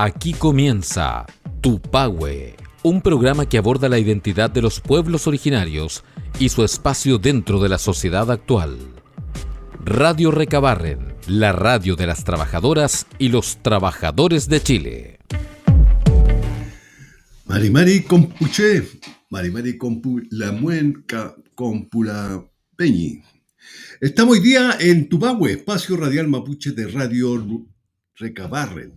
Aquí comienza Tupahue, un programa que aborda la identidad de los pueblos originarios y su espacio dentro de la sociedad actual. Radio Recabarren, la radio de las trabajadoras y los trabajadores de Chile. Marimari Compuche, Marimari Compulamuen Compula Peñi. Estamos hoy día en Tupahue, espacio radial mapuche de Radio Recabarren.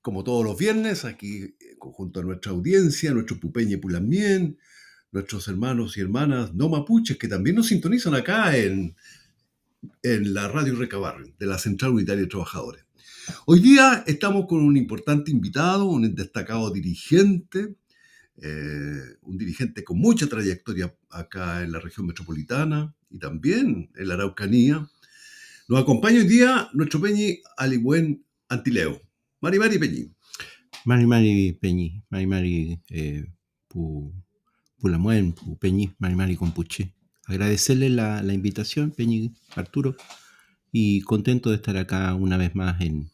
Como todos los viernes, aquí junto a nuestra audiencia, nuestro Pupeñe Pulamien, nuestros hermanos y hermanas no mapuches que también nos sintonizan acá en la Radio Recabarren, de la Central Unitaria de Trabajadores. Hoy día estamos con un importante invitado, un destacado dirigente, un dirigente con mucha trayectoria acá en la región metropolitana y también en la Araucanía. Nos acompaña hoy día nuestro Peñi Aligüen Antileo. Mari Peñi. Mari Peñi, Pulamuen, Peñi, Mari Compuche. Agradecerle la invitación, Peñi Arturo, y contento de estar acá una vez más en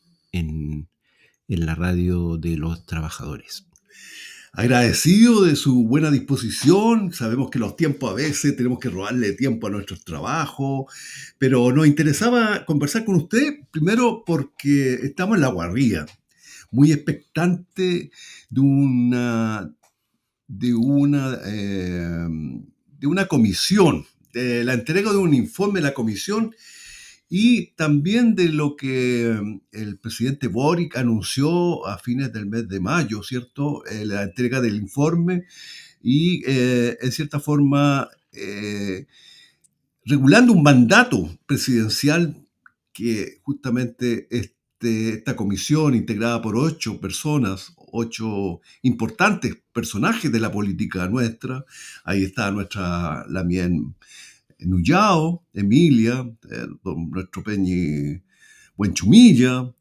la radio de los trabajadores. Agradecido de su buena disposición. Sabemos que los tiempos a veces tenemos que robarle tiempo a nuestros trabajos, pero nos interesaba conversar con usted primero porque estamos en la guarría, muy expectante de una comisión, de la entrega de un informe de la comisión y también de lo que el presidente Boric anunció a fines del mes de mayo, ¿cierto? La entrega del informe y, en cierta forma, regulando un mandato presidencial que justamente esta comisión integrada por 8 personas, 8 importantes personajes de la política nuestra, ahí está nuestra Lamien Nullao, Emilia, nuestro Peñi Buenchumilla,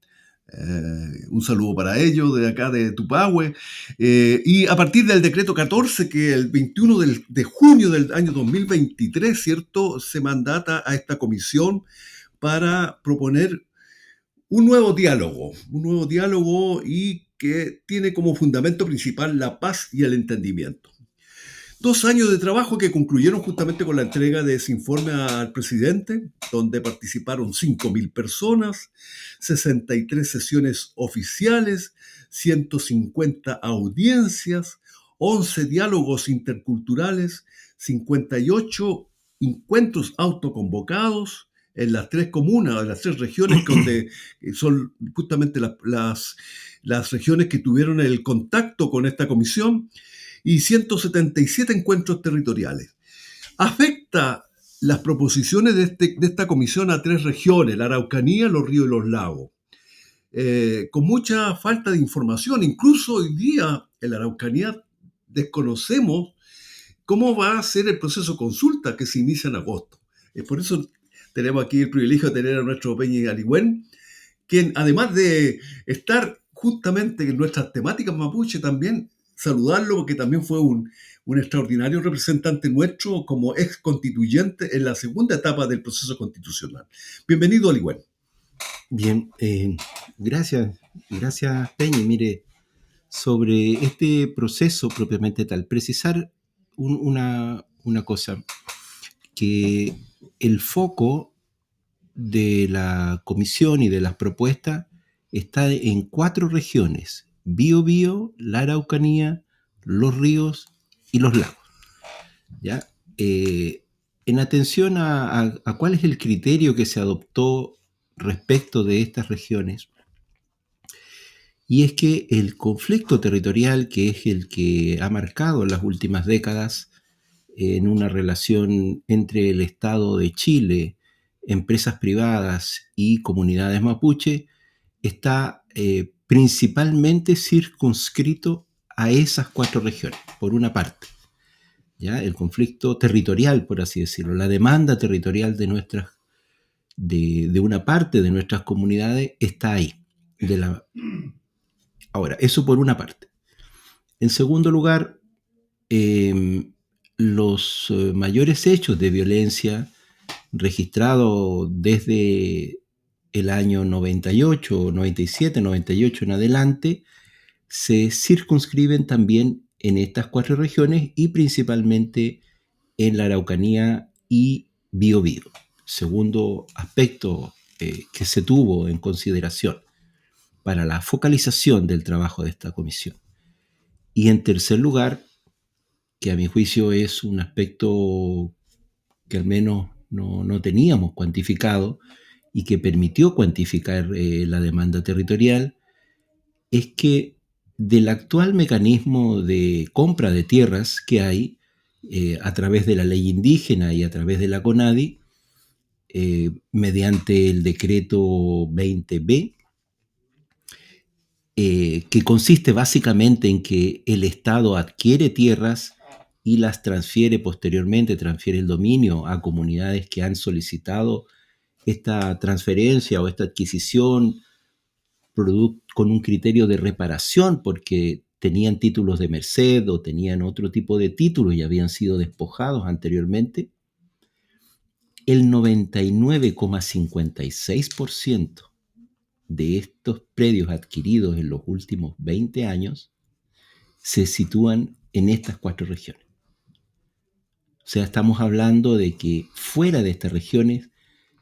un saludo para ellos de acá de Tupahue, y a partir del decreto 14 que el 21 de junio del año 2023, ¿cierto?, se mandata a esta comisión para proponer un nuevo diálogo y que tiene como fundamento principal la paz y el entendimiento. 2 años de trabajo que concluyeron justamente con la entrega de ese informe al presidente, donde participaron 5.000 personas, 63 sesiones oficiales, 150 audiencias, 11 diálogos interculturales, 58 encuentros autoconvocados en las 3 comunas, en las 3 regiones, donde son justamente las regiones que tuvieron el contacto con esta comisión, y 177 encuentros territoriales. Afecta las proposiciones de esta comisión a 3 regiones, la Araucanía, los ríos y los lagos, con mucha falta de información. Incluso hoy día en la Araucanía desconocemos cómo va a ser el proceso de consulta que se inicia en agosto. Por eso tenemos aquí el privilegio de tener a nuestro Peñi Aligüen, quien además de estar justamente en nuestras temáticas mapuche, también saludarlo porque también fue un extraordinario representante nuestro como ex constituyente en la segunda etapa del proceso constitucional. Bienvenido, Aligüen. Bien, gracias Peñi. Mire, sobre este proceso propiamente tal, precisar una cosa, que el foco de la comisión y de las propuestas está en 4 regiones: Biobío, la Araucanía, los ríos y los lagos. ¿Ya? En atención a cuál es el criterio que se adoptó respecto de estas regiones, y es que el conflicto territorial, que es el que ha marcado en las últimas décadas en una relación entre el Estado de Chile, empresas privadas y comunidades mapuche, está principalmente circunscrito a esas 4 regiones, por una parte. ¿Ya? El conflicto territorial, por así decirlo, la demanda territorial de una parte de nuestras comunidades está ahí. Ahora, eso por una parte. En segundo lugar, los mayores hechos de violencia registrados desde el año 98, 97, 98 en adelante, se circunscriben también en estas 4 regiones y principalmente en la Araucanía y Biobío. Segundo aspecto que se tuvo en consideración para la focalización del trabajo de esta comisión. Y en tercer lugar, que a mi juicio es un aspecto que al menos no teníamos cuantificado y que permitió cuantificar la demanda territorial, es que del actual mecanismo de compra de tierras que hay a través de la ley indígena y a través de la CONADI, mediante el decreto 20B, que consiste básicamente en que el Estado adquiere tierras y las transfiere posteriormente, transfiere el dominio a comunidades que han solicitado esta transferencia o esta adquisición con un criterio de reparación porque tenían títulos de merced o tenían otro tipo de títulos y habían sido despojados anteriormente. El 99,56% de estos predios adquiridos en los últimos 20 años se sitúan en estas 4 regiones. O sea, estamos hablando de que fuera de estas regiones,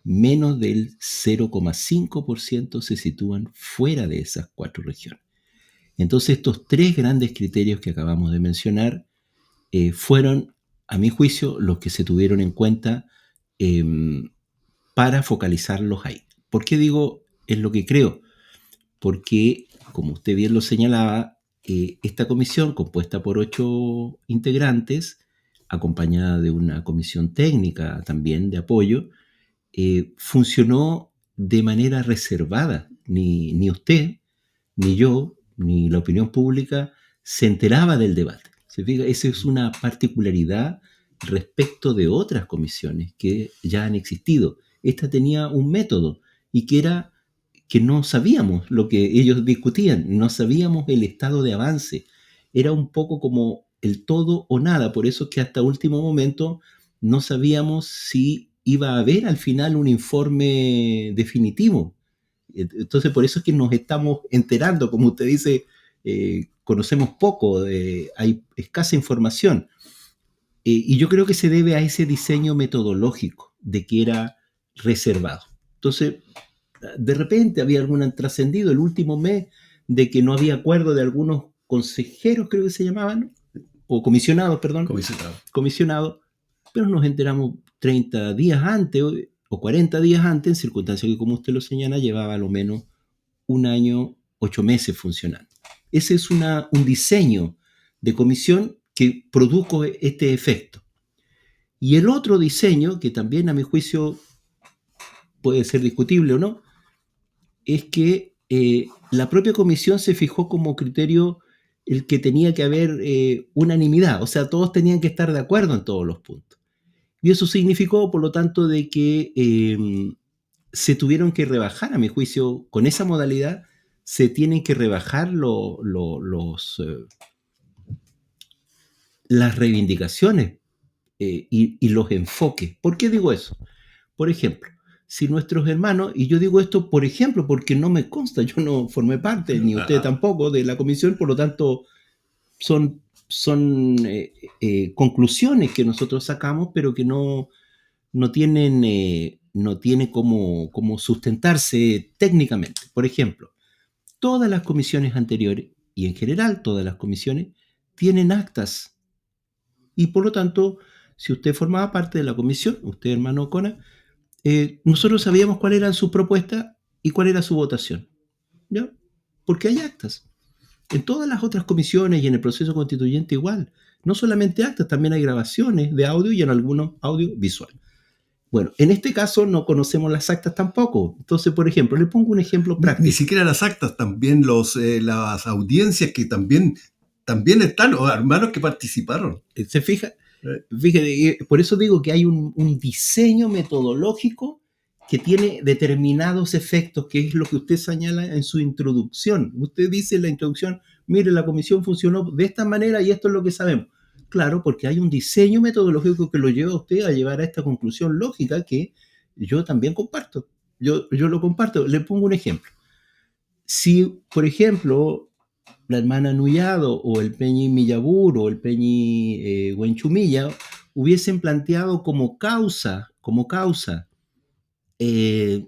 menos del 0,5% se sitúan fuera de esas 4 regiones. Entonces, estos 3 grandes criterios que acabamos de mencionar fueron, a mi juicio, los que se tuvieron en cuenta para focalizarlos ahí. ¿Por qué digo es lo que creo? Porque, como usted bien lo señalaba, esta comisión, compuesta por 8 integrantes, acompañada de una comisión técnica también de apoyo, funcionó de manera reservada. Ni usted, ni yo, ni la opinión pública se enteraba del debate. ¿Se fija? Esa es una particularidad respecto de otras comisiones que ya han existido. Esta tenía un método y que era que no sabíamos lo que ellos discutían, no sabíamos el estado de avance. Era un poco como el todo o nada, por eso es que hasta último momento no sabíamos si iba a haber al final un informe definitivo. Entonces, por eso es que nos estamos enterando, como usted dice, conocemos poco, hay escasa información. Y yo creo que se debe a ese diseño metodológico de que era reservado. Entonces, de repente había algún trascendido el último mes de que no había acuerdo de algunos consejeros, creo que se llamaban, o comisionados, perdón. Comisionados, pero nos enteramos 30 días antes o 40 días antes, en circunstancias que, como usted lo señala, llevaba a lo menos 1 año, 8 meses funcionando. Ese es un diseño de comisión que produjo este efecto. Y el otro diseño, que también a mi juicio puede ser discutible o no, es que la propia comisión se fijó como criterio el que tenía que haber unanimidad, o sea, todos tenían que estar de acuerdo en todos los puntos. Y eso significó, por lo tanto, de que se tuvieron que rebajar, a mi juicio, con esa modalidad, se tienen que rebajar las reivindicaciones y los enfoques. ¿Por qué digo eso? Por ejemplo, si nuestros hermanos, y yo digo esto por ejemplo porque no me consta, yo no formé parte, ni usted tampoco, de la comisión, por lo tanto son conclusiones que nosotros sacamos, pero que no tienen cómo sustentarse técnicamente. Por ejemplo, todas las comisiones anteriores, y en general todas las comisiones, tienen actas. Y por lo tanto, si usted formaba parte de la comisión, usted, hermano Ocona, nosotros sabíamos cuál era su propuesta y cuál era su votación, ¿ya? Porque hay actas. En todas las otras comisiones y en el proceso constituyente igual. No solamente actas, también hay grabaciones de audio y en algunos audio visual. Bueno, en este caso no conocemos las actas tampoco. Entonces, por ejemplo, le pongo un ejemplo práctico. Ni siquiera las actas, también las audiencias que también están, los hermanos que participaron. ¿Se fija? Fíjate, por eso digo que hay un diseño metodológico que tiene determinados efectos, que es lo que usted señala en su introducción. Usted dice en la introducción, mire, la comisión funcionó de esta manera y esto es lo que sabemos. Claro, porque hay un diseño metodológico que lo lleva a usted a llevar a esta conclusión lógica que yo también comparto. yo lo comparto. Le pongo un ejemplo. Si, por ejemplo, la hermana Nuyado o el Peñi Millabur o el Peñi Huenchumilla hubiesen planteado como causa eh,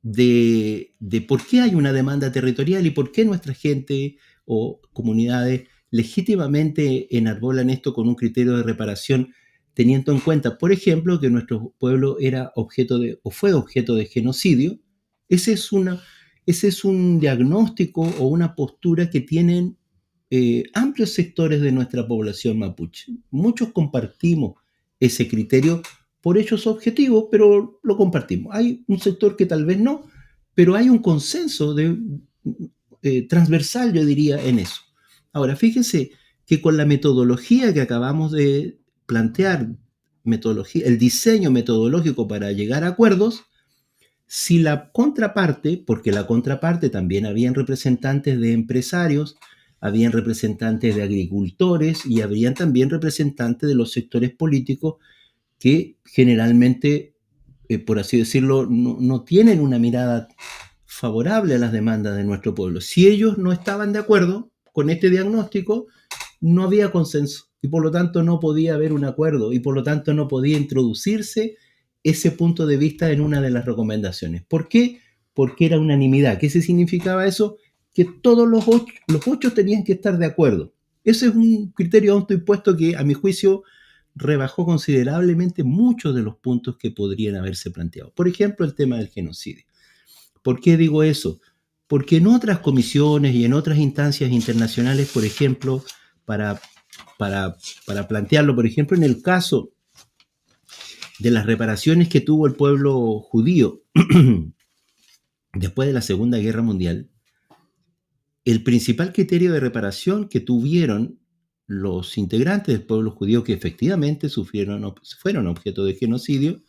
de por qué hay una demanda territorial y por qué nuestra gente o comunidades legítimamente enarbolan esto con un criterio de reparación, teniendo en cuenta, por ejemplo, que nuestro pueblo era objeto de, o fue objeto de genocidio. Ese es, ese es un diagnóstico o una postura que tienen amplios sectores de nuestra población mapuche. Muchos compartimos ese criterio por hechos objetivos, pero lo compartimos. Hay un sector que tal vez no, pero hay un consenso transversal, yo diría, en eso. Ahora, fíjense que con la metodología que acabamos de plantear, el diseño metodológico para llegar a acuerdos, si la contraparte, porque la contraparte también habían representantes de empresarios, habían representantes de agricultores y habrían también representantes de los sectores políticos que generalmente, por así decirlo, no tienen una mirada favorable a las demandas de nuestro pueblo. Si ellos no estaban de acuerdo con este diagnóstico, no había consenso y por lo tanto no podía haber un acuerdo y por lo tanto no podía introducirse ese punto de vista en una de las recomendaciones. ¿Por qué? Porque era unanimidad. ¿Qué significaba eso? Que todos los ocho tenían que estar de acuerdo. Ese es un criterio autoimpuesto que, a mi juicio, rebajó considerablemente muchos de los puntos que podrían haberse planteado. Por ejemplo, el tema del genocidio. ¿Por qué digo eso? Porque en otras comisiones y en otras instancias internacionales, por ejemplo, para, para plantearlo, por ejemplo, en el caso de las reparaciones que tuvo el pueblo judío después de la Segunda Guerra Mundial, el principal criterio de reparación que tuvieron los integrantes del pueblo judío que efectivamente fueron objeto de genocidio,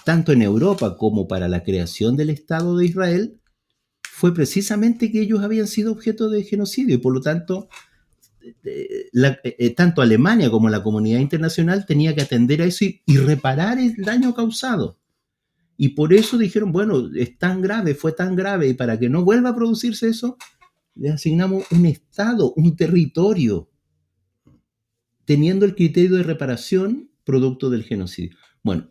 tanto en Europa como para la creación del Estado de Israel, fue precisamente que ellos habían sido objeto de genocidio y por lo tanto tanto Alemania como la comunidad internacional tenía que atender a eso y reparar el daño causado. Y por eso dijeron, bueno, es tan grave, fue tan grave, y para que no vuelva a producirse eso, le asignamos un estado, un territorio, teniendo el criterio de reparación producto del genocidio. Bueno,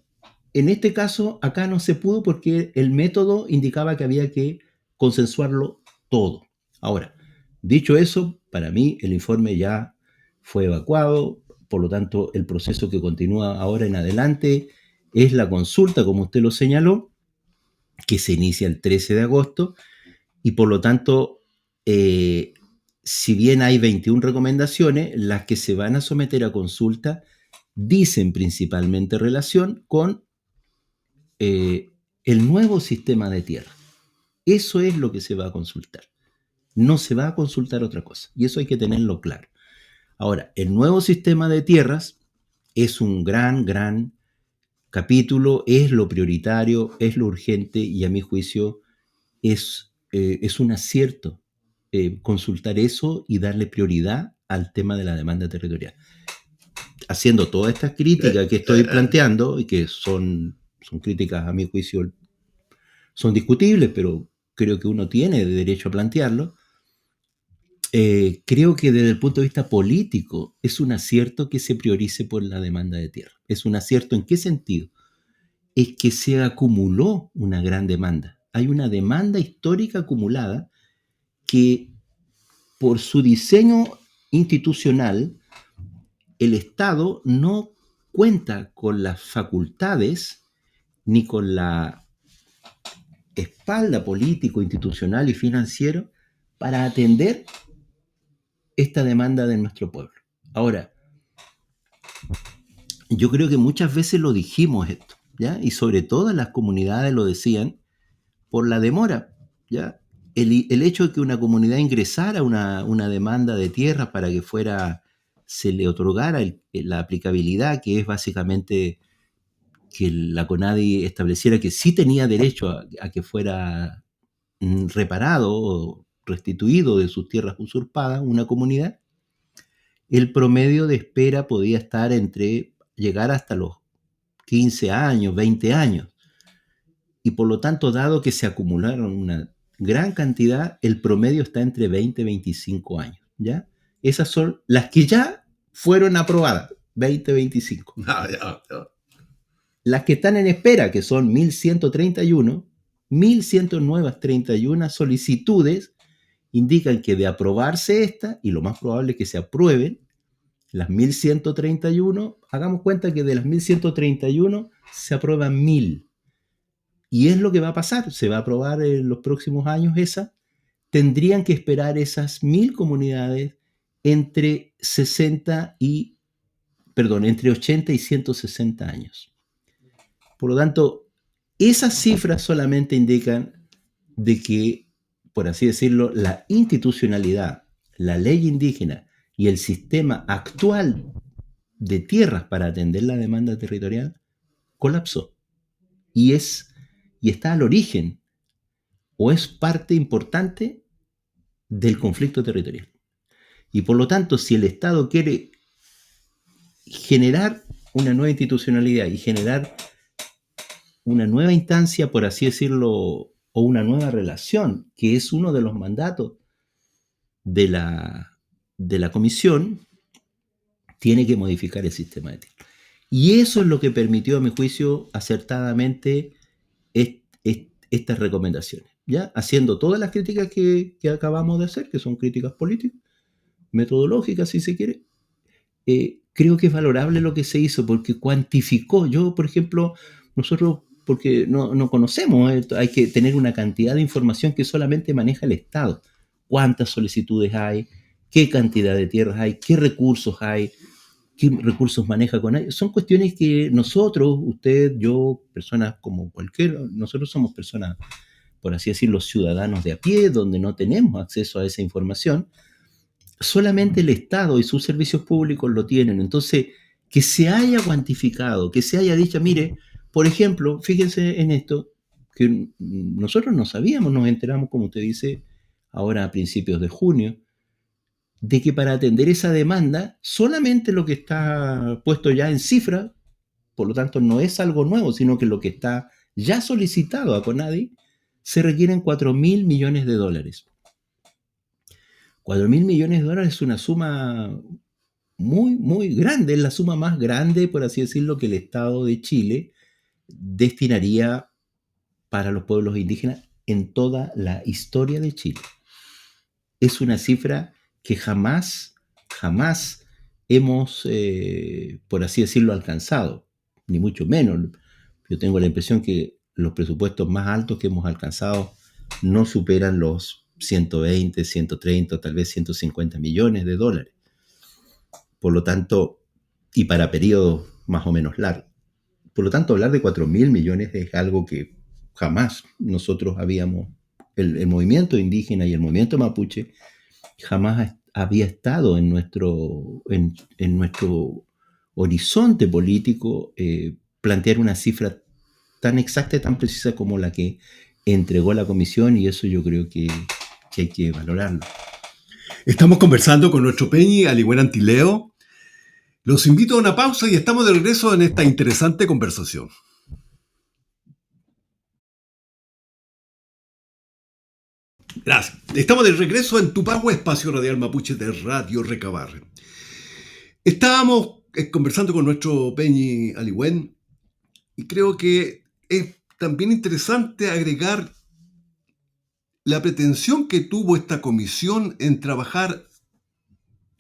en este caso acá no se pudo porque el método indicaba que había que consensuarlo todo. Ahora, dicho eso, para mí el informe ya fue evacuado, por lo tanto el proceso que continúa ahora en adelante es la consulta, como usted lo señaló, que se inicia el 13 de agosto y por lo tanto, si bien hay 21 recomendaciones, las que se van a someter a consulta dicen principalmente relación con el nuevo sistema de tierra. Eso es lo que se va a consultar. No se va a consultar otra cosa. Y eso hay que tenerlo claro. Ahora, el nuevo sistema de tierras es un gran capítulo, es lo prioritario, es lo urgente y a mi juicio es un acierto consultar eso y darle prioridad al tema de la demanda territorial. Haciendo todas estas críticas que estoy planteando y que son críticas a mi juicio, son discutibles, pero creo que uno tiene derecho a plantearlo. Creo que desde el punto de vista político es un acierto que se priorice por la demanda de tierra. ¿Es un acierto en qué sentido? Es que se acumuló una gran demanda. Hay una demanda histórica acumulada que por su diseño institucional, el Estado no cuenta con las facultades ni con la espalda político, institucional y financiero para atender esta demanda de nuestro pueblo. Ahora, yo creo que muchas veces lo dijimos esto, ¿ya? Y sobre todo las comunidades lo decían por la demora, ¿ya? El hecho de que una comunidad ingresara una demanda de tierra para que se le otorgara la aplicabilidad, que es básicamente que la CONADI estableciera que sí tenía derecho a que fuera reparado o restituido de sus tierras usurpadas una comunidad, el promedio de espera podía llegar hasta los 15 años, 20 años. y por lo tanto, dado que se acumularon una gran cantidad, el promedio está entre 20 y 25 años, ¿ya? Esas son las que ya fueron aprobadas, 20, 25. Ya. Las que están en espera, que son 1.131, 1.131 solicitudes, indican que de aprobarse esta, y lo más probable es que se aprueben, las 1.131, hagamos cuenta que de las 1.131 se aprueban 1.000. Y es lo que va a pasar, se va a aprobar en los próximos años esa. Tendrían que esperar esas 1.000 comunidades entre 80 y 160 años. Por lo tanto, esas cifras solamente indican de que, por así decirlo, la institucionalidad, la ley indígena y el sistema actual de tierras para atender la demanda territorial colapsó. Y está al origen o es parte importante del conflicto territorial. Y por lo tanto, si el Estado quiere generar una nueva institucionalidad y generar una nueva instancia, por así decirlo, o una nueva relación, que es uno de los mandatos de la comisión, tiene que modificar el sistema de tierra. Y eso es lo que permitió, a mi juicio, acertadamente estas recomendaciones, ¿ya? Haciendo todas las críticas que acabamos de hacer, que son críticas políticas, metodológicas, si se quiere. Creo que es valorable lo que se hizo porque cuantificó. Yo, por ejemplo, nosotros, porque no conocemos, hay que tener una cantidad de información que solamente maneja el Estado. ¿Cuántas solicitudes hay? ¿Qué cantidad de tierras hay? ¿Qué recursos hay? ¿Qué recursos maneja con ellos? Son cuestiones que nosotros, usted, yo, personas como cualquiera, nosotros somos personas, por así decirlo, ciudadanos de a pie, donde no tenemos acceso a esa información. Solamente el Estado y sus servicios públicos lo tienen. Entonces, que se haya cuantificado, que se haya dicho, mire, por ejemplo, fíjense en esto, que nosotros no sabíamos, nos enteramos, como usted dice, ahora a principios de junio, de que para atender esa demanda, solamente lo que está puesto ya en cifra, por lo tanto no es algo nuevo, sino que lo que está ya solicitado a CONADI, se requieren 4.000 millones de dólares. 4.000 millones de dólares es una suma muy, muy grande, es la suma más grande, por así decirlo, que el Estado de Chile destinaría para los pueblos indígenas en toda la historia de Chile. Es una cifra que jamás hemos, por así decirlo, alcanzado, ni mucho menos. Yo tengo la impresión que los presupuestos más altos que hemos alcanzado no superan los 120, 130, tal vez 150 millones de dólares. Por lo tanto, y para periodos más o menos largos. Por lo tanto, hablar de 4.000 millones es algo que jamás nosotros habíamos, el movimiento indígena y el movimiento mapuche, jamás había estado en nuestro horizonte político plantear una cifra tan exacta y tan precisa como la que entregó la comisión, y eso yo creo que hay que valorarlo. Estamos conversando con nuestro Peñi Aligüen Antileo. Los invito a una pausa y estamos de regreso en esta interesante conversación. Gracias. Estamos de regreso en Tupahue, espacio radial mapuche de Radio Recabarren. Estábamos conversando con nuestro Peñi Aligüen y creo que es también interesante agregar la pretensión que tuvo esta comisión en trabajar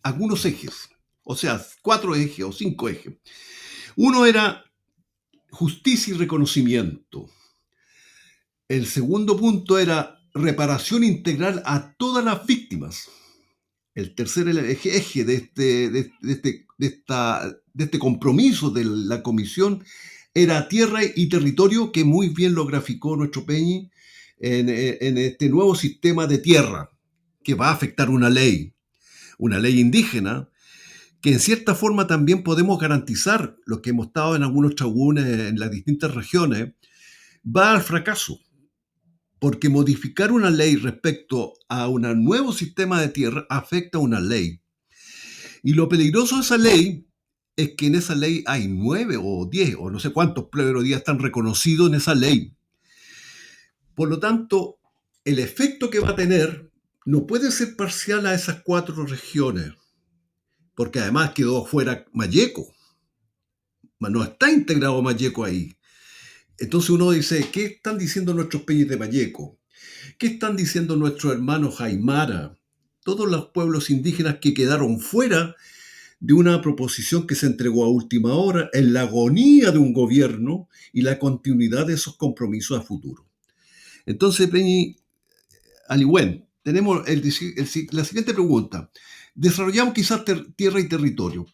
algunos ejes, o sea, 4 ejes o 5 ejes. Uno era justicia y reconocimiento. El segundo punto era reparación integral a todas las víctimas. El tercer eje de este compromiso de la comisión era tierra y territorio, que muy bien lo graficó nuestro Peñi en este nuevo sistema de tierra que va a afectar una ley indígena, que en cierta forma también podemos garantizar, los que hemos estado en algunos chagunes en las distintas regiones, va al fracaso. Porque modificar una ley respecto a un nuevo sistema de tierra afecta a una ley. Y lo peligroso de esa ley es que en esa ley hay 9 o 10 o no sé cuántos pueblos ya están reconocidos en esa ley. Por lo tanto, el efecto que va a tener no puede ser parcial a esas 4 regiones, porque además quedó fuera Malleco, no está integrado Malleco ahí. Entonces uno dice, ¿qué están diciendo nuestros peñas de Malleco? ¿Qué están diciendo nuestros hermanos Aymara? Todos los pueblos indígenas que quedaron fuera de una proposición que se entregó a última hora en la agonía de un gobierno y la continuidad de esos compromisos a futuro. Entonces, Peñi, Aliwen, tenemos la siguiente pregunta. Desarrollamos quizás tierra y territorio,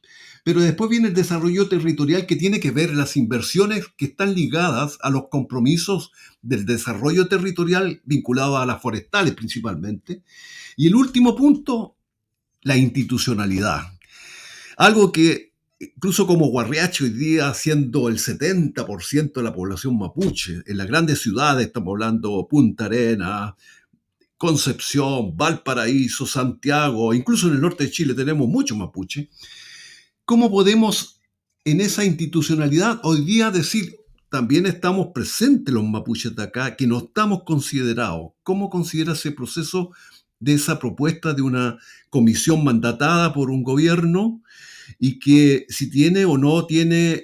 pero después viene el desarrollo territorial que tiene que ver las inversiones que están ligadas a los compromisos del desarrollo territorial vinculado a las forestales principalmente. Y el último punto, la institucionalidad. Algo que incluso como Guarriacho hoy día, siendo el 70% de la población mapuche, en las grandes ciudades, estamos hablando Punta Arenas, Concepción, Valparaíso, Santiago, incluso en el norte de Chile tenemos mucho mapuche. ¿Cómo podemos en esa institucionalidad hoy día decir, también estamos presentes los mapuches de acá, que no estamos considerados? ¿Cómo considera ese proceso de esa propuesta de una comisión mandatada por un gobierno y que si tiene o no tiene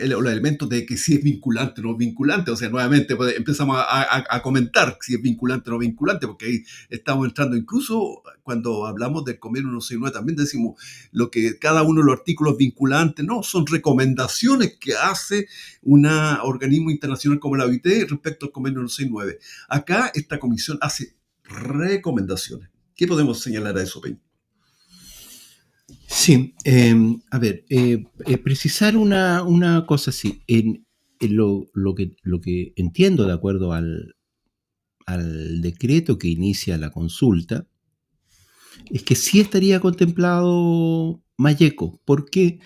los elementos de que si es vinculante o no vinculante? O sea, nuevamente empezamos a comentar si es vinculante o no vinculante, porque ahí estamos entrando, incluso cuando hablamos del convenio 169, también decimos lo que cada uno de los artículos vinculantes, no, son recomendaciones que hace un organismo internacional como la OIT respecto al convenio 169. Acá esta comisión hace recomendaciones. ¿Qué podemos señalar a eso, Peña? Sí, a ver, precisar una cosa así. En lo que entiendo de acuerdo al decreto que inicia la consulta es que sí estaría contemplado Malleco. ¿Por qué?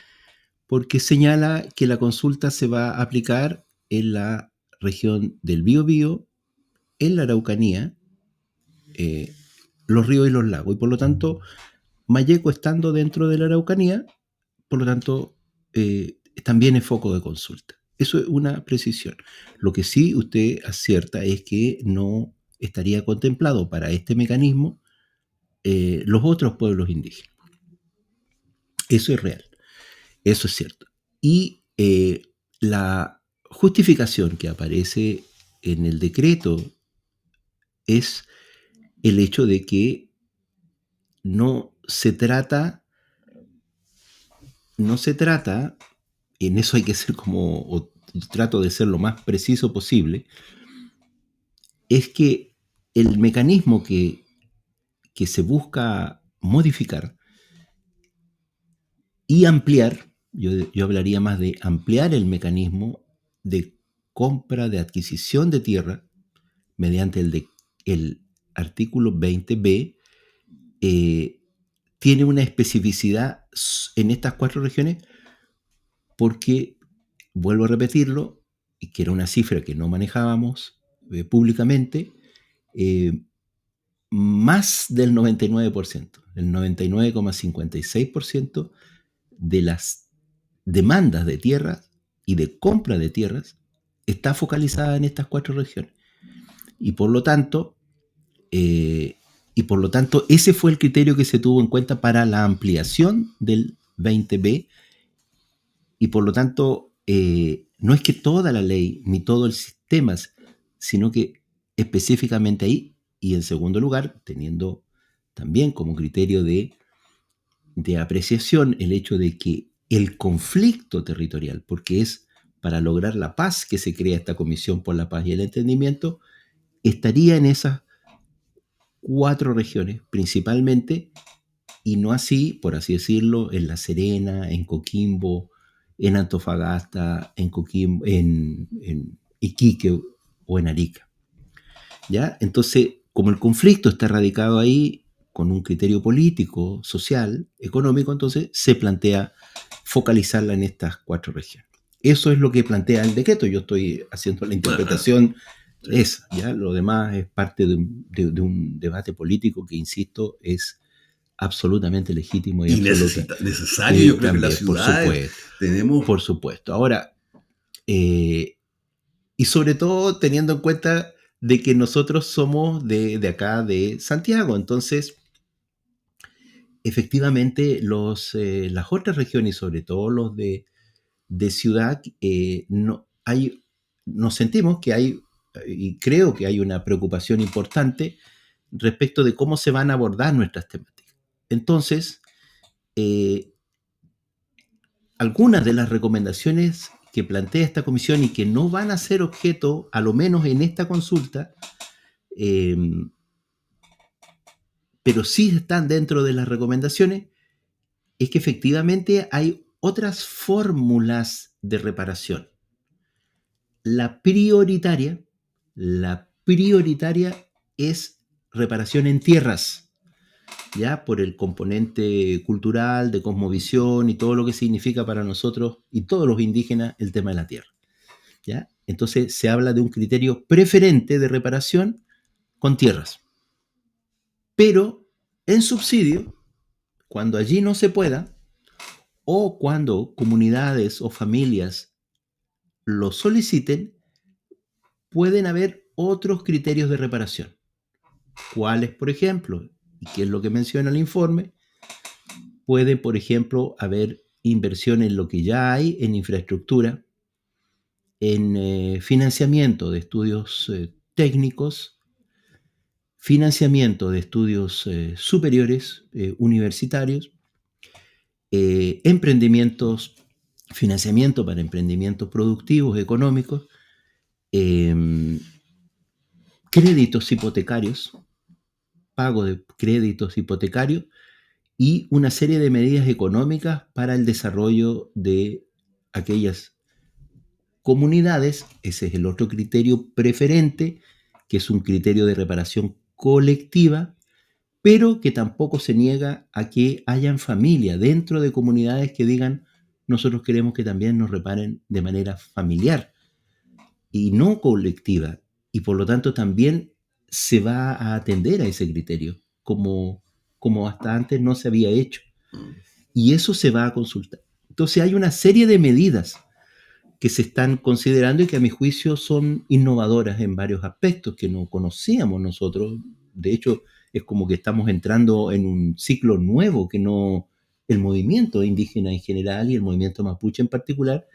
Porque señala que la consulta se va a aplicar en la región del Biobío, en la Araucanía, los ríos y los lagos, y por lo tanto Malleco, estando dentro de la Araucanía, por lo tanto también es foco de consulta. Eso es una precisión. Lo que sí usted acierta es que no estaría contemplado para este mecanismo los otros pueblos indígenas. Eso es real, eso es cierto. Y la justificación que aparece en el decreto es el hecho de que no se trata, en eso hay que ser o trato de ser lo más preciso posible, es que el mecanismo que se busca modificar y ampliar, yo hablaría más de ampliar el mecanismo de compra, de adquisición de tierra, mediante el artículo 20b, tiene una especificidad en estas 4 regiones porque, vuelvo a repetirlo, y que era una cifra que no manejábamos públicamente, más del 99%, el 99,56% de las demandas de tierras y de compra de tierras está focalizada en estas 4 regiones. Y por lo tanto, ese fue el criterio que se tuvo en cuenta para la ampliación del 20B, y por lo tanto no es que toda la ley ni todo el sistema, sino que específicamente ahí, y en segundo lugar, teniendo también como criterio de apreciación el hecho de que el conflicto territorial, porque es para lograr la paz que se crea esta Comisión por la Paz y el Entendimiento, estaría en esas 4 regiones principalmente, y no así, por así decirlo, en La Serena, en Coquimbo, en Antofagasta, en Iquique o en Arica. ¿Ya? Entonces, como el conflicto está radicado ahí con un criterio político, social, económico, entonces se plantea focalizarla en estas 4 regiones. Eso es lo que plantea el decreto. Yo estoy haciendo la interpretación esa, ¿ya? Lo demás es parte de un debate político que, insisto, es absolutamente legítimo y necesario. Yo creo que la ciudad tenemos... Por supuesto. Ahora, y sobre todo teniendo en cuenta de que nosotros somos de acá, de Santiago. Entonces, efectivamente, las otras regiones, sobre todo los de ciudad, nos sentimos que hay, y creo que hay una preocupación importante respecto de cómo se van a abordar nuestras temáticas. Entonces, algunas de las recomendaciones que plantea esta comisión y que no van a ser objeto, a lo menos en esta consulta, pero sí están dentro de las recomendaciones, es que efectivamente hay otras fórmulas de reparación. La prioritaria es reparación en tierras, ya por el componente cultural, de cosmovisión y todo lo que significa para nosotros y todos los indígenas el tema de la tierra, ¿ya? Entonces se habla de un criterio preferente de reparación con tierras. Pero en subsidio, cuando allí no se pueda, o cuando comunidades o familias lo soliciten, pueden haber otros criterios de reparación. ¿Cuáles, por ejemplo? Y qué es lo que menciona el informe. Puede, por ejemplo, haber inversión en lo que ya hay, en infraestructura, en financiamiento de estudios técnicos, financiamiento de estudios superiores, universitarios, emprendimientos, financiamiento para emprendimientos productivos, económicos, créditos hipotecarios, pago de créditos hipotecarios y una serie de medidas económicas para el desarrollo de aquellas comunidades. Ese es el otro criterio preferente, que es un criterio de reparación colectiva, pero que tampoco se niega a que hayan familias dentro de comunidades que digan: nosotros queremos que también nos reparen de manera familiar y no colectiva, y por lo tanto también se va a atender a ese criterio, como hasta antes no se había hecho. Y eso se va a consultar. Entonces hay una serie de medidas que se están considerando y que a mi juicio son innovadoras en varios aspectos que no conocíamos nosotros. De hecho, es como que estamos entrando en un ciclo nuevo que no, el movimiento indígena en general y el movimiento mapuche en particular,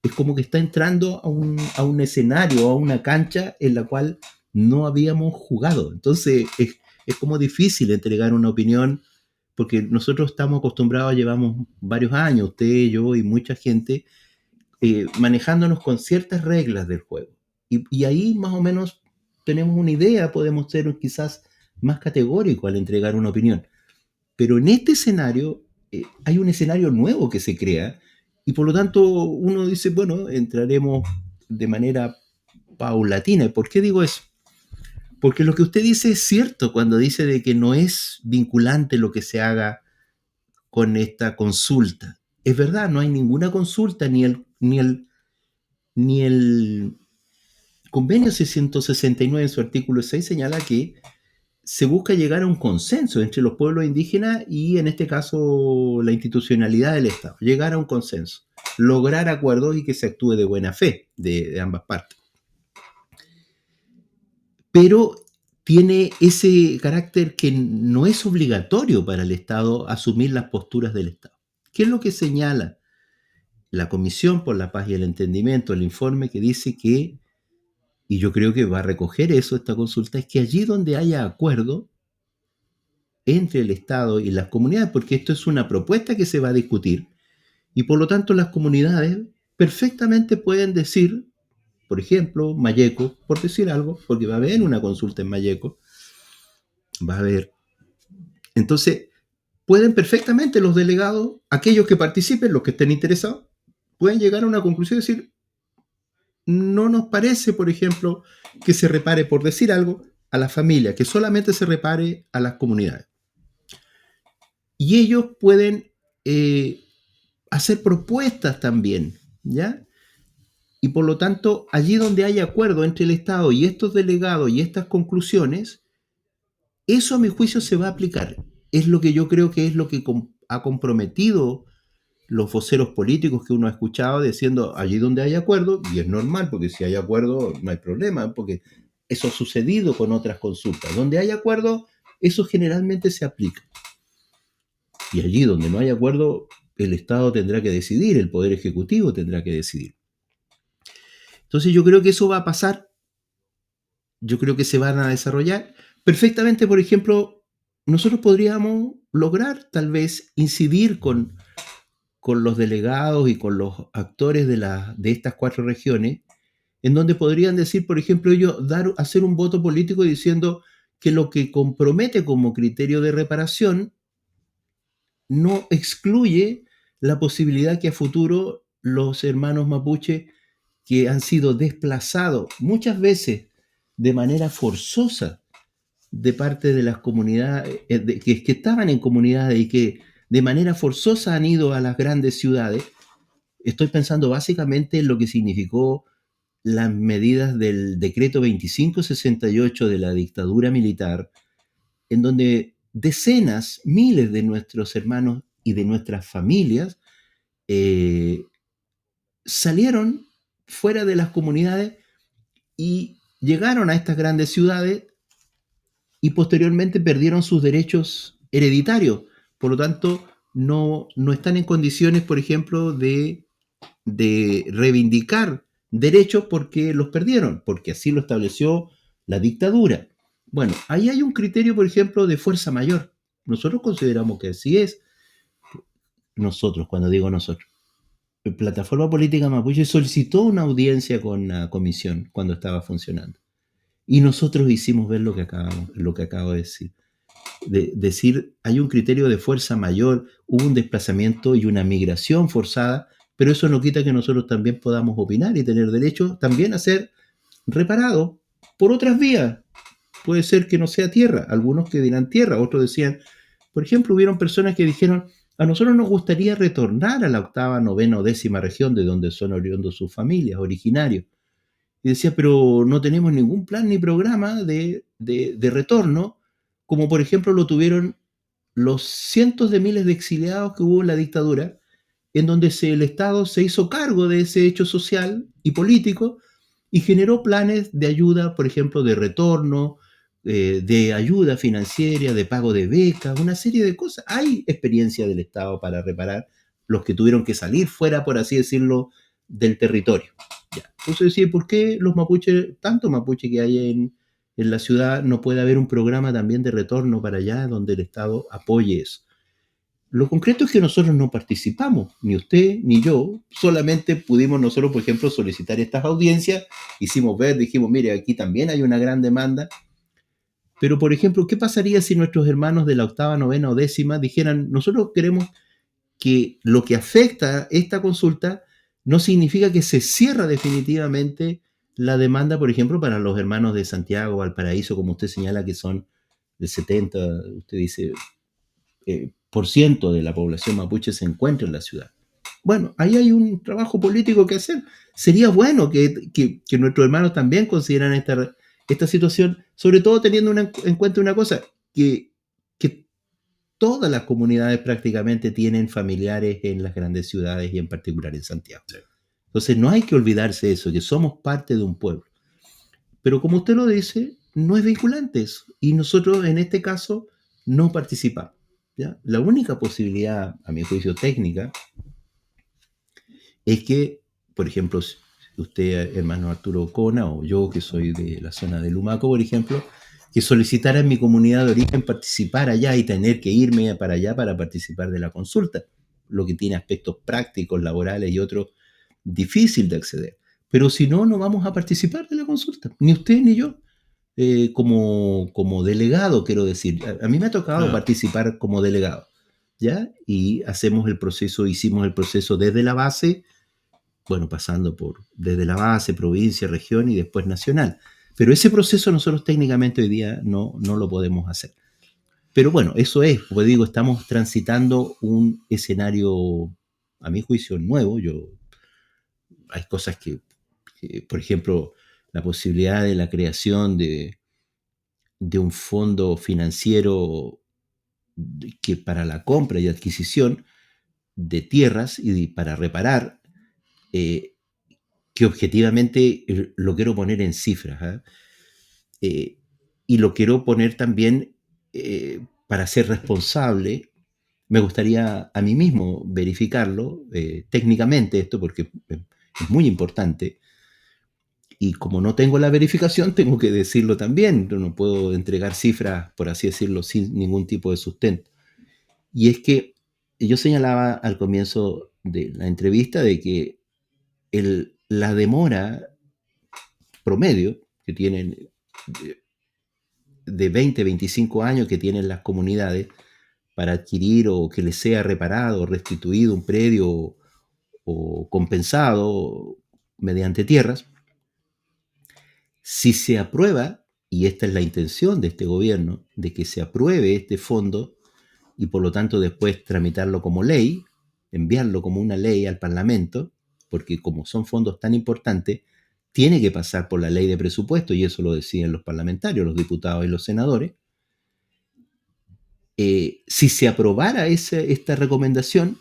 es como que está entrando a un escenario, a una cancha en la cual no habíamos jugado. Entonces es como difícil entregar una opinión, porque nosotros estamos acostumbrados, llevamos varios años, usted, yo y mucha gente, manejándonos con ciertas reglas del juego. Y ahí más o menos tenemos una idea, podemos ser quizás más categóricos al entregar una opinión. Pero en este escenario hay un escenario nuevo que se crea y por lo tanto uno dice, bueno, entraremos de manera paulatina. ¿Y por qué digo eso? Porque lo que usted dice es cierto cuando dice de que no es vinculante lo que se haga con esta consulta. Es verdad, no hay ninguna consulta, ni el convenio 669 en su artículo 6 señala que se busca llegar a un consenso entre los pueblos indígenas y, en este caso, la institucionalidad del Estado. Llegar a un consenso, lograr acuerdos y que se actúe de buena fe de ambas partes. Pero tiene ese carácter que no es obligatorio para el Estado asumir las posturas del Estado. ¿Qué es lo que señala la Comisión por la Paz y el Entendimiento, el informe que dice que, y yo creo que va a recoger eso esta consulta, es que allí donde haya acuerdo entre el Estado y las comunidades, porque esto es una propuesta que se va a discutir, y por lo tanto las comunidades perfectamente pueden decir, por ejemplo, Malleco, por decir algo, porque va a haber una consulta en Malleco, va a haber. Entonces, pueden perfectamente los delegados, aquellos que participen, los que estén interesados, pueden llegar a una conclusión y decir: no nos parece, por ejemplo, que se repare, por decir algo, a la familia, que solamente se repare a las comunidades. Y ellos pueden hacer propuestas también, ¿ya? Y por lo tanto, allí donde hay acuerdo entre el Estado y estos delegados y estas conclusiones, eso a mi juicio se va a aplicar. Es lo que yo creo que es lo que ha comprometido los voceros políticos que uno ha escuchado diciendo allí donde hay acuerdo, y es normal, porque si hay acuerdo no hay problema, porque eso ha sucedido con otras consultas. Donde hay acuerdo, eso generalmente se aplica. Y allí donde no hay acuerdo, el Estado tendrá que decidir, el Poder Ejecutivo tendrá que decidir. Entonces yo creo que eso va a pasar, yo creo que se van a desarrollar. Perfectamente, por ejemplo, nosotros podríamos lograr tal vez incidir con los delegados y con los actores de estas 4 regiones, en donde podrían decir, por ejemplo, ellos hacer un voto político diciendo que lo que compromete como criterio de reparación no excluye la posibilidad que a futuro los hermanos mapuche que han sido desplazados muchas veces de manera forzosa de parte de las comunidades, que estaban en comunidades y que de manera forzosa han ido a las grandes ciudades. Estoy pensando básicamente en lo que significó las medidas del decreto 2568 de la dictadura militar, en donde decenas, miles de nuestros hermanos y de nuestras familias eh, salieron fuera de las comunidades y llegaron a estas grandes ciudades y posteriormente perdieron sus derechos hereditarios. Por lo tanto, no están en condiciones, por ejemplo, de reivindicar derechos porque los perdieron, porque así lo estableció la dictadura. Bueno, ahí hay un criterio, por ejemplo, de fuerza mayor. Nosotros consideramos que así es. Nosotros, cuando digo nosotros. La Plataforma Política Mapuche solicitó una audiencia con la comisión cuando estaba funcionando. Y nosotros hicimos ver lo que acabo de decir. Decir, hay un criterio de fuerza mayor, hubo un desplazamiento y una migración forzada, pero eso no quita que nosotros también podamos opinar y tener derecho también a ser reparados por otras vías. Puede ser que no sea tierra, algunos que dirán tierra, otros decían, por ejemplo, hubieron personas que dijeron, a nosotros nos gustaría retornar a la 8ª, 9ª o 10ª región de donde son oriundos sus familias, originarios. Y decía, pero no tenemos ningún plan ni programa de retorno, como por ejemplo lo tuvieron los cientos de miles de exiliados que hubo en la dictadura, en donde el Estado se hizo cargo de ese hecho social y político y generó planes de ayuda, por ejemplo, de retorno, de ayuda financiera, de pago de becas, una serie de cosas. Hay experiencia del Estado para reparar los que tuvieron que salir fuera, por así decirlo, del territorio. Ya. Entonces, sí, ¿por qué los mapuches, tanto mapuche que hay en la ciudad, no puede haber un programa también de retorno para allá donde el Estado apoye eso? Lo concreto es que nosotros no participamos, ni usted ni yo, solamente pudimos nosotros, por ejemplo, solicitar estas audiencias, hicimos ver, dijimos, mire, aquí también hay una gran demanda, pero por ejemplo, ¿qué pasaría si nuestros hermanos de la 8ª, 9ª o 10ª dijeran, nosotros queremos que lo que afecta esta consulta no significa que se cierra definitivamente la demanda, por ejemplo, para los hermanos de Santiago, Valparaíso, como usted señala, que son del 70, usted dice, por ciento de la población mapuche se encuentra en la ciudad. Bueno, ahí hay un trabajo político que hacer. Sería bueno que nuestros hermanos también consideraran esta situación, sobre todo teniendo en cuenta una cosa, que todas las comunidades prácticamente tienen familiares en las grandes ciudades y en particular en Santiago. Sí. Entonces no hay que olvidarse de eso, que somos parte de un pueblo. Pero como usted lo dice, no es vinculante eso. Y nosotros en este caso no participamos. ¿Ya? La única posibilidad, a mi juicio técnica, es que, por ejemplo, si usted, hermano Arturo Cona, o yo, que soy de la zona de Lumaco, por ejemplo, que solicitara en mi comunidad de origen participar allá y tener que irme para allá para participar de la consulta, lo que tiene aspectos prácticos, laborales y otros difícil de acceder. Pero si no, no vamos a participar de la consulta, ni usted ni yo. Como delegado, quiero decir. A mí me ha tocado participar como delegado, ¿ya? Y hicimos el proceso desde la base, bueno, pasando desde la base, provincia, región y después nacional. Pero ese proceso nosotros técnicamente hoy día no lo podemos hacer. Pero bueno, eso es, como digo, estamos transitando un escenario, a mi juicio, nuevo. Hay cosas que, por ejemplo, la posibilidad de la creación de un fondo financiero que para la compra y adquisición de tierras y para reparar, que objetivamente lo quiero poner en cifras. y lo quiero poner también para ser responsable. Me gustaría a mí mismo verificarlo técnicamente esto, porque es muy importante. Y como no tengo la verificación, tengo que decirlo también. Yo no puedo entregar cifras, por así decirlo, sin ningún tipo de sustento. Y es que yo señalaba al comienzo de la entrevista de que la demora promedio que tienen de 20, 25 años que tienen las comunidades para adquirir o que les sea reparado o restituido un predio o compensado mediante tierras, si se aprueba, y esta es la intención de este gobierno, de que se apruebe este fondo y por lo tanto después tramitarlo como ley, enviarlo como una ley al Parlamento, porque como son fondos tan importantes, tiene que pasar por la ley de presupuesto, y eso lo deciden los parlamentarios, los diputados y los senadores. Si se aprobara esta recomendación,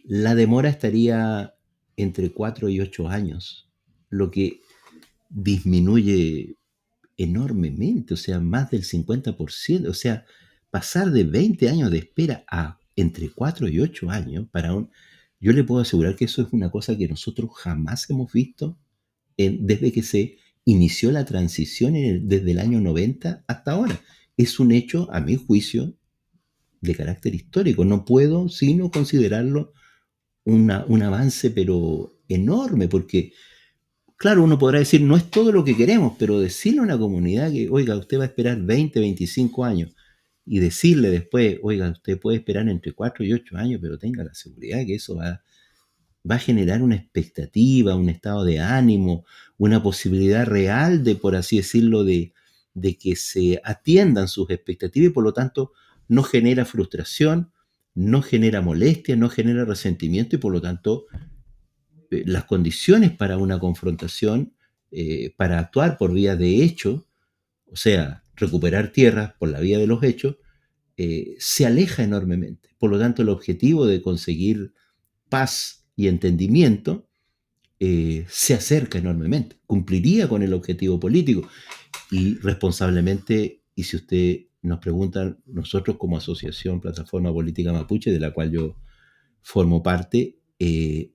la demora estaría entre 4 y 8 años, lo que disminuye enormemente, o sea, más del 50%, o sea, pasar de 20 años de espera a entre 4 y 8 años yo le puedo asegurar que eso es una cosa que nosotros jamás hemos visto desde que se inició la transición desde el año 90 hasta ahora. Es un hecho, a mi juicio, de carácter histórico. No puedo sino considerarlo un avance, pero enorme, porque claro, uno podrá decir, no es todo lo que queremos, pero decirle a una comunidad que, oiga, usted va a esperar 20, 25 años y decirle después, oiga, usted puede esperar entre 4 y 8 años, pero tenga la seguridad que eso va a generar una expectativa, un estado de ánimo, una posibilidad real de, por así decirlo, de que se atiendan sus expectativas y por lo tanto no genera frustración, no genera molestia, no genera resentimiento y por lo tanto las condiciones para una confrontación, para actuar por vía de hecho, o sea, recuperar tierras por la vía de los hechos, se aleja enormemente. Por lo tanto, el objetivo de conseguir paz y entendimiento se acerca enormemente, cumpliría con el objetivo político y responsablemente, y si usted nos pregunta, nosotros como asociación Plataforma Política Mapuche, de la cual yo formo parte,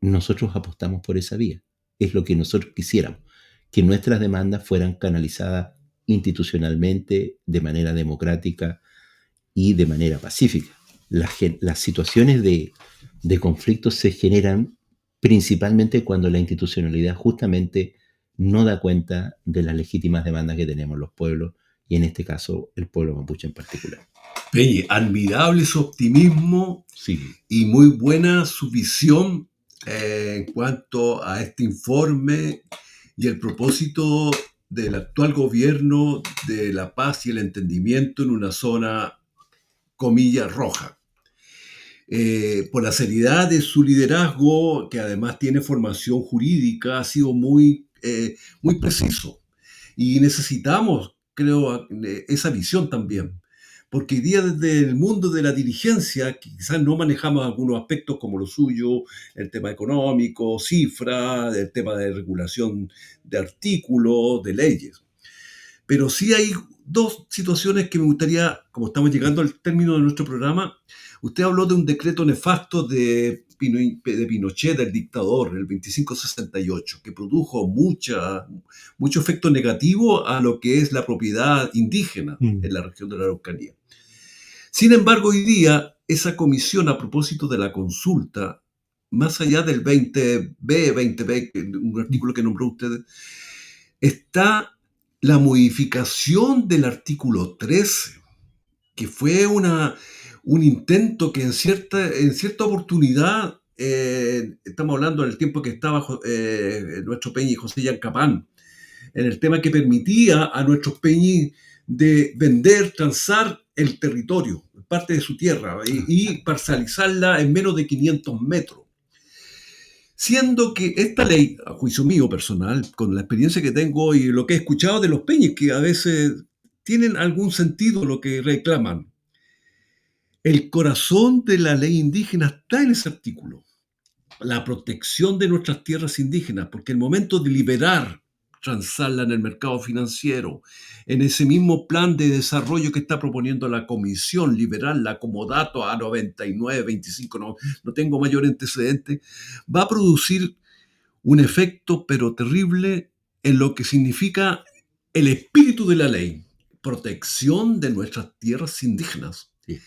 nosotros apostamos por esa vía. Es lo que nosotros quisiéramos, que nuestras demandas fueran canalizadas institucionalmente, de manera democrática y de manera pacífica. Las situaciones de conflicto se generan principalmente cuando la institucionalidad justamente no da cuenta de las legítimas demandas que tenemos los pueblos, y en este caso el pueblo mapuche en particular. Peñi, admirable su optimismo Sí. y muy buena su visión en cuanto a este informe y el propósito del actual gobierno de la paz y el entendimiento en una zona, comillas, roja. Por la seriedad de su liderazgo, que además tiene formación jurídica, ha sido muy preciso. Y necesitamos, creo, esa visión también. Porque hoy día desde el mundo de la dirigencia, que quizás no manejamos algunos aspectos como lo suyo, el tema económico, cifra, el tema de regulación de artículos, de leyes. Pero sí hay dos situaciones que me gustaría, como estamos llegando al término de nuestro programa, usted habló de un decreto nefasto de Pinochet, del dictador, el 2568, que produjo mucho efecto negativo a lo que es la propiedad indígena en la región de la Araucanía. Sin embargo, hoy día, esa comisión, a propósito de la consulta, más allá del 20B, un artículo que nombró usted, está la modificación del artículo 13, que fue un intento que en cierta oportunidad, estamos hablando del tiempo que estaba nuestro Peñi José Yancapán, en el tema que permitía a nuestros Peñi de vender, transar el territorio, parte de su tierra, y parcializarla en menos de 500 metros. Siendo que esta ley, a juicio mío personal, con la experiencia que tengo y lo que he escuchado de los peñis, que a veces tienen algún sentido lo que reclaman, el corazón de la ley indígena está en ese artículo. La protección de nuestras tierras indígenas, porque el momento de liberar, transarla en el mercado financiero, en ese mismo plan de desarrollo que está proponiendo la Comisión, liberarla como dato a 99, 25, no tengo mayor antecedente, va a producir un efecto pero terrible en lo que significa el espíritu de la ley, protección de nuestras tierras indígenas. Sí.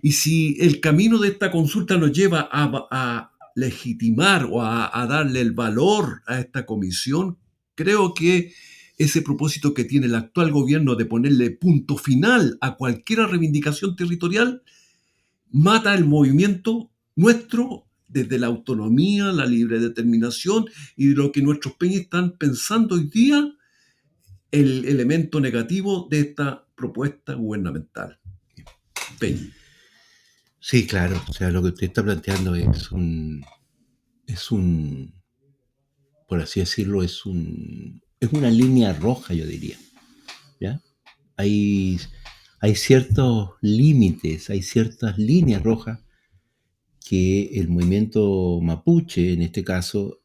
Y si el camino de esta consulta nos lleva a legitimar o a darle el valor a esta comisión, creo que ese propósito que tiene el actual gobierno de ponerle punto final a cualquier reivindicación territorial mata el movimiento nuestro desde la autonomía, la libre determinación y de lo que nuestros peñas están pensando hoy día, el elemento negativo de esta propuesta gubernamental. Peña. Sí, claro. O sea, lo que usted está planteando es por así decirlo, es una línea roja, yo diría. ¿Ya? Hay ciertos límites, hay ciertas líneas rojas que el movimiento mapuche, en este caso,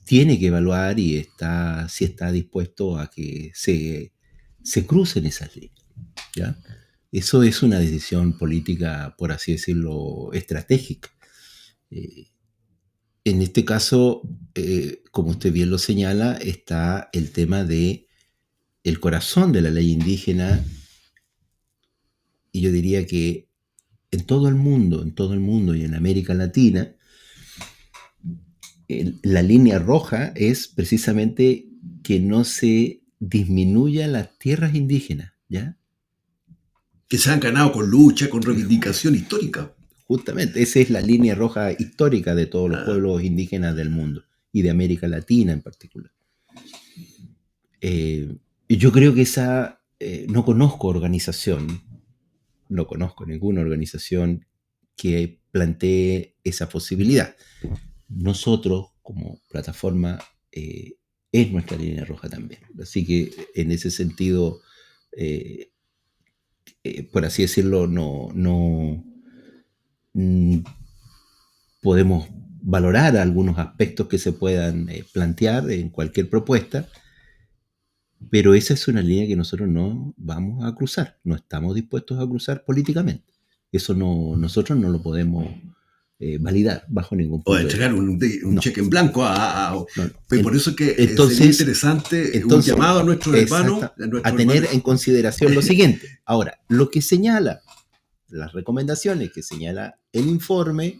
tiene que evaluar y si está dispuesto a que se crucen esas líneas. ¿Ya? Eso es una decisión política, por así decirlo, estratégica. En este caso, como usted bien lo señala, está el tema de el corazón de la ley indígena, y yo diría que en todo el mundo y en América Latina, la línea roja es precisamente que no se disminuya las tierras indígenas, ¿ya? Que se han ganado con lucha, con reivindicación histórica. Justamente, esa es la línea roja histórica de todos los pueblos indígenas del mundo y de América Latina en particular. Yo creo que no conozco ninguna organización que plantee esa posibilidad. Nosotros, como plataforma, es nuestra línea roja también. Así que en ese sentido, por así decirlo, no podemos valorar algunos aspectos que se puedan plantear en cualquier propuesta, pero esa es una línea que nosotros no vamos a cruzar, no estamos dispuestos a cruzar políticamente. Eso nosotros no lo podemos validar bajo ningún punto o entregar un cheque en blanco por eso que entonces, sería interesante un llamado a nuestros hermanos a tener en consideración lo siguiente. Ahora, lo que señala las recomendaciones que señala el informe,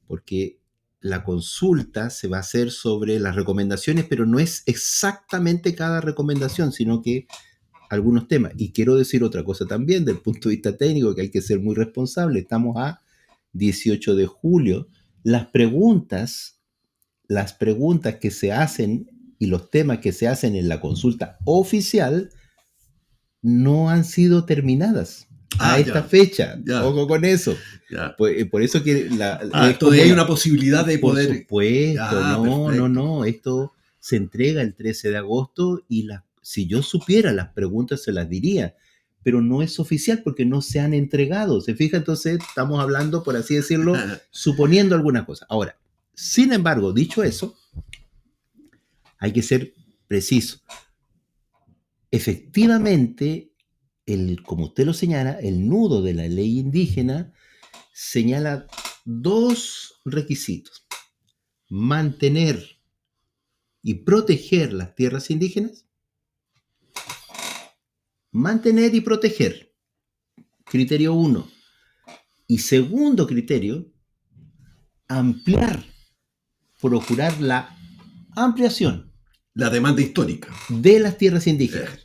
porque la consulta se va a hacer sobre las recomendaciones, pero no es exactamente cada recomendación, sino que algunos temas. Y quiero decir otra cosa también, del punto de vista técnico, que hay que ser muy responsable. Estamos a 18 de julio. Las preguntas que se hacen y los temas que se hacen en la consulta oficial no han sido terminadas a esta fecha. Ojo con eso. Por eso que todavía hay una posibilidad de poder. Por supuesto, no. Esto se entrega el 13 de agosto y si yo supiera las preguntas se las diría, pero no es oficial porque no se han entregado. ¿Se fija? Entonces estamos hablando, por así decirlo, suponiendo alguna cosa. Ahora, sin embargo, dicho eso, hay que ser preciso. Efectivamente, como usted lo señala, el nudo de la ley indígena señala dos requisitos: mantener y proteger las tierras indígenas. Mantener y proteger, criterio 1. Y segundo criterio, procurar la ampliación. La demanda histórica. De las tierras indígenas.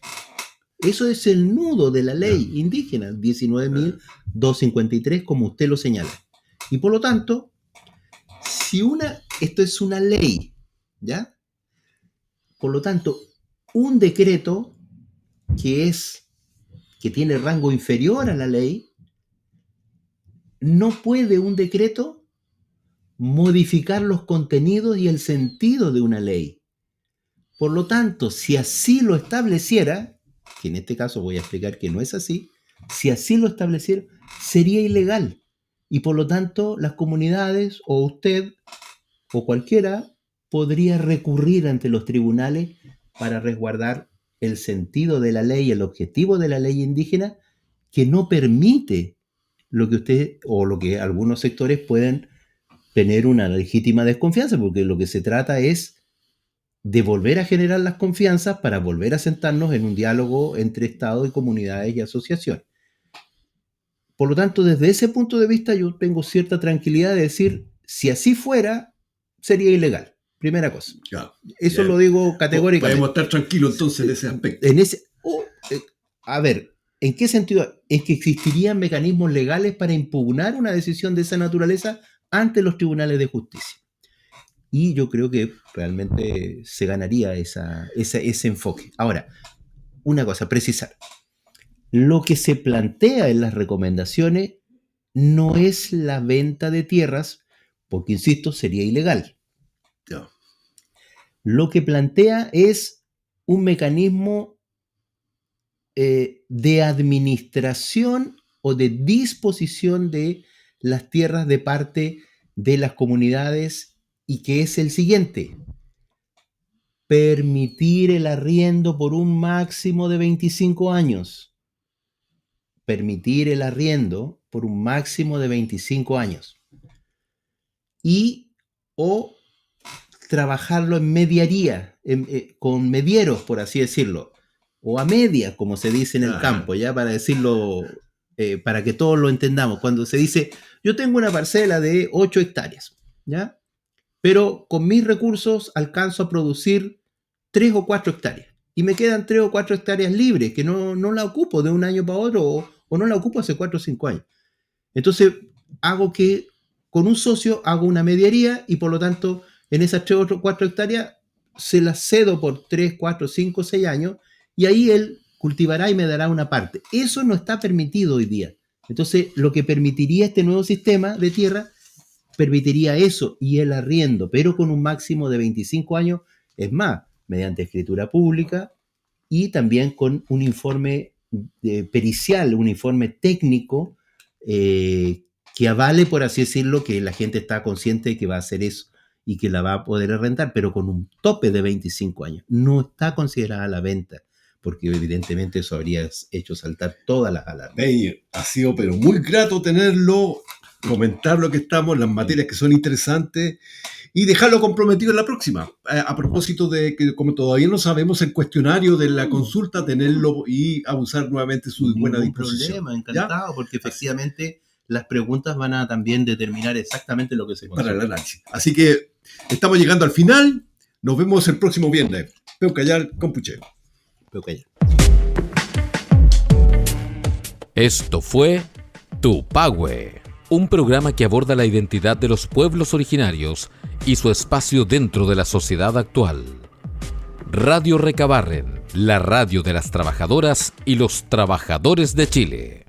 Eso es el nudo de la ley indígena, 19.253, como usted lo señala. Y por lo tanto, esto es una ley, ¿ya? Por lo tanto, un decreto que tiene rango inferior a la ley, no puede un decreto modificar los contenidos y el sentido de una ley. Por lo tanto, si así lo estableciera, que en este caso voy a explicar que no es así, si así lo estableciera, sería ilegal. Y por lo tanto, las comunidades, o usted, o cualquiera, podría recurrir ante los tribunales para resguardar el sentido de la ley, el objetivo de la ley indígena, que no permite lo que usted o lo que algunos sectores pueden tener una legítima desconfianza, porque lo que se trata es de volver a generar las confianzas para volver a sentarnos en un diálogo entre Estado y comunidades y asociaciones. Por lo tanto, desde ese punto de vista yo tengo cierta tranquilidad de decir, si así fuera, sería ilegal. Primera cosa. Ya, Eso ya. lo digo categóricamente. Podemos estar tranquilos entonces en ese aspecto. A ver, ¿en qué sentido? Es que existirían mecanismos legales para impugnar una decisión de esa naturaleza ante los tribunales de justicia. Y yo creo que realmente se ganaría ese enfoque. Ahora, una cosa, precisar. Lo que se plantea en las recomendaciones no es la venta de tierras, porque, insisto, sería ilegal. Ya. Lo que plantea es un mecanismo de administración o de disposición de las tierras de parte de las comunidades, y que es el siguiente: permitir el arriendo por un máximo de 25 años. Permitir el arriendo por un máximo de 25 años. Y o trabajarlo en mediaría, con medieros, por así decirlo, o a media, como se dice en el campo, ya para decirlo, para que todos lo entendamos. Cuando se dice, yo tengo una parcela de 8 hectáreas, ¿ya? Pero con mis recursos alcanzo a producir 3 o 4 hectáreas. Y me quedan 3 o 4 hectáreas libres, que no la ocupo de un año para otro, o no la ocupo hace 4 o 5 años. Entonces, con un socio hago una mediaría, y por lo tanto, en esas 3 o 4 hectáreas se las cedo por 3, 4, 5, 6 años, y ahí él cultivará y me dará una parte. Eso no está permitido hoy día. Entonces, lo que permitiría este nuevo sistema de tierra, permitiría eso y el arriendo, pero con un máximo de 25 años, es más, mediante escritura pública y también con un informe pericial, un informe técnico que avale, por así decirlo, que la gente está consciente de que va a hacer eso y que la va a poder arrendar, pero con un tope de 25 años. No está considerada la venta, porque evidentemente eso habría hecho saltar todas las alarmas. Ha sido pero muy grato tenerlo, comentar lo que estamos, las materias que son interesantes, y dejarlo comprometido en la próxima. A propósito de que, como todavía no sabemos el cuestionario de la consulta, tenerlo y abusar nuevamente su buena disposición. Problema, encantado, ¿ya? Porque efectivamente las preguntas van a también determinar exactamente lo que se consulta. Para el análisis. Así que estamos llegando al final. Nos vemos el próximo viernes. Peucayal, Compuche. Peucayal. Esto fue Tupahue, un programa que aborda la identidad de los pueblos originarios y su espacio dentro de la sociedad actual. Radio Recabarren, la radio de las trabajadoras y los trabajadores de Chile.